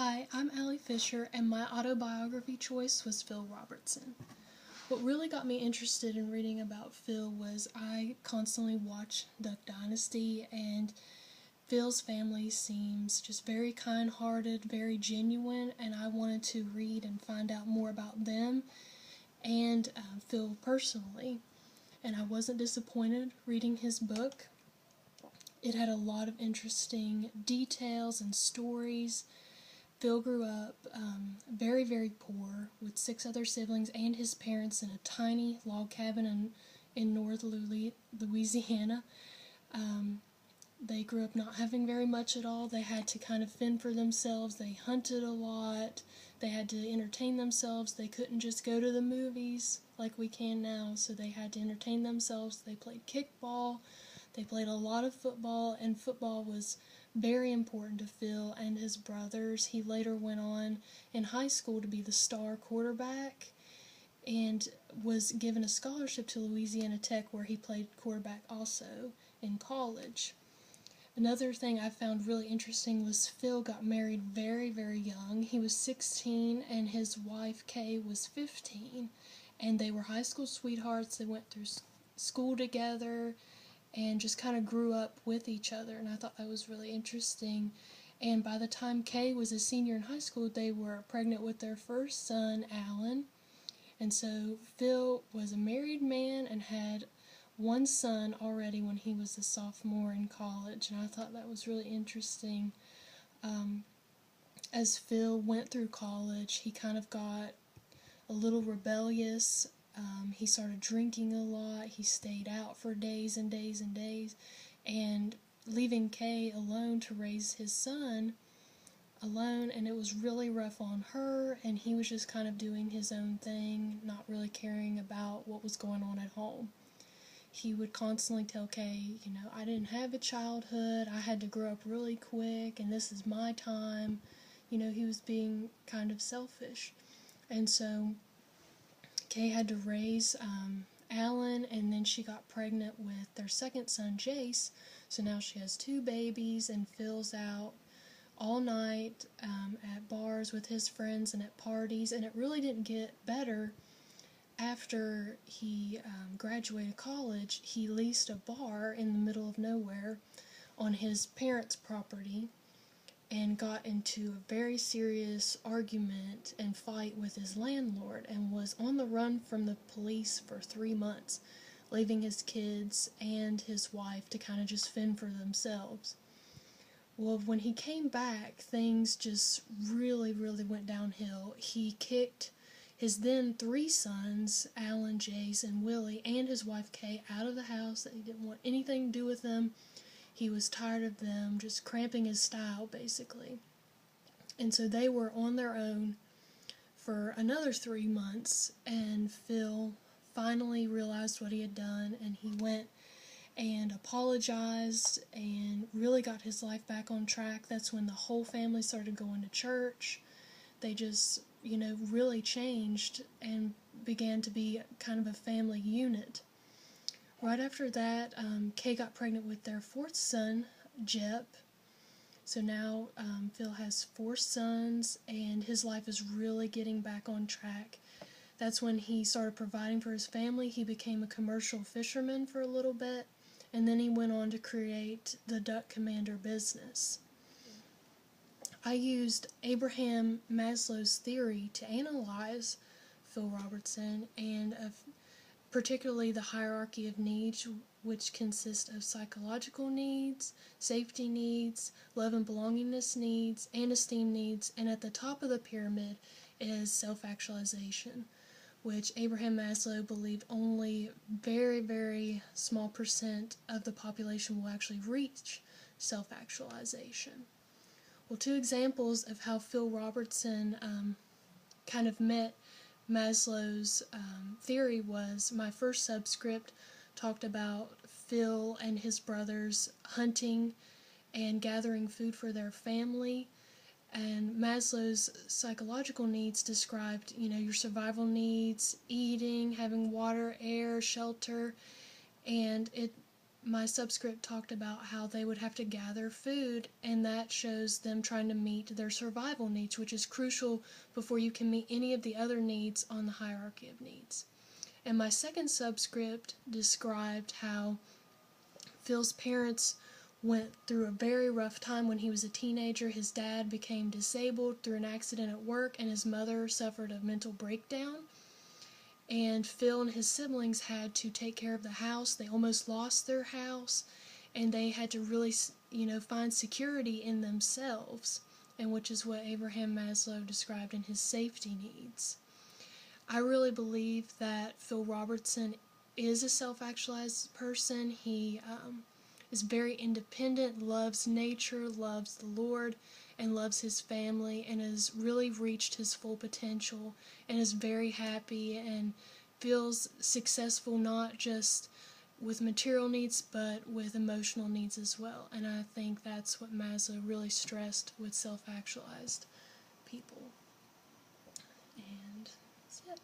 Hi, I'm Allie Fisher, and my autobiography choice was Phil Robertson. What really got me interested in reading about Phil was I constantly watch Duck Dynasty, and Phil's family seems just very kind-hearted, very genuine, and I wanted to read and find out more about them and Phil personally. And I wasn't disappointed reading his book. It had a lot of interesting details and stories. Phil grew up very, very poor with 6 other siblings and his parents in a tiny log cabin in North Louisiana. They grew up not having very much at all. They had to kind of fend for themselves. They hunted a lot. They had to entertain themselves. They couldn't just go to the movies like we can now, so they had to entertain themselves. They played kickball. They played a lot of football, and football was very important to Phil and his brothers. He later went on in high school to be the star quarterback and was given a scholarship to Louisiana Tech, where he played quarterback also in college. Another thing I found really interesting was Phil got married very, very young. He was 16 and his wife Kay was 15, and they were high school sweethearts. They went through school together and just kind of grew up with each other, and I thought that was really interesting. And by the time Kay was a senior in high school, they were pregnant with their first son, Alan. And so Phil was a married man and had one son already when he was a sophomore in college, and I thought that was really interesting. As Phil went through college, he kind of got a little rebellious. He started drinking a lot. He stayed out for days and days and days, and leaving Kay alone to raise his son alone, and it was really rough on her, and he was just kind of doing his own thing, not really caring about what was going on at home. He would constantly tell Kay, I didn't have a childhood, I had to grow up really quick, and this is my time. He was being kind of selfish. And so Kay had to raise Alan, and then she got pregnant with their second son, Jace. So now she has 2 babies, and Phil's out all night at bars with his friends and at parties, and it really didn't get better. After he graduated college, he leased a bar in the middle of nowhere on his parents' property and got into a very serious argument and fight with his landlord, and was on the run from the police for 3 months, leaving his kids and his wife to kind of just fend for themselves. Well, when he came back, things just really, really went downhill. He kicked his then 3 sons, Alan, Jace, and Willie, and his wife Kay, out of the house. That he didn't want anything to do with them. He was tired of them just cramping his style, basically. And so they were on their own for another 3 months, and Phil finally realized what he had done, and he went and apologized and really got his life back on track. That's when the whole family started going to church. They just really changed and began to be kind of a family unit. Right after that, Kay got pregnant with their 4th son, Jep. So now Phil has 4 sons, and his life is really getting back on track. That's when he started providing for his family. He became a commercial fisherman for a little bit, and then he went on to create the Duck Commander business. I used Abraham Maslow's theory to analyze Phil Robertson, and particularly the hierarchy of needs, which consists of psychological needs, safety needs, love and belongingness needs, and esteem needs, and at the top of the pyramid is self-actualization, which Abraham Maslow believed only very, very small % of the population will actually reach self-actualization. Well, 2 examples of how Phil Robertson kind of met Maslow's theory was, my first subscript talked about Phil and his brothers hunting and gathering food for their family, and Maslow's psychological needs described, your survival needs, eating, having water, air, shelter, and my subscript talked about how they would have to gather food, and that shows them trying to meet their survival needs, which is crucial before you can meet any of the other needs on the hierarchy of needs. And my second subscript described how Phil's parents went through a very rough time when he was a teenager. His dad became disabled through an accident at work, and his mother suffered a mental breakdown. And Phil and his siblings had to take care of the house. They almost lost their house, and they had to really, find security in themselves, and which is what Abraham Maslow described in his safety needs. I really believe that Phil Robertson is a self-actualized person. He is very independent, loves nature, loves the Lord, and loves his family, and has really reached his full potential, and is very happy and feels successful not just with material needs but with emotional needs as well. And I think that's what Maslow really stressed with self-actualized people. And that's it.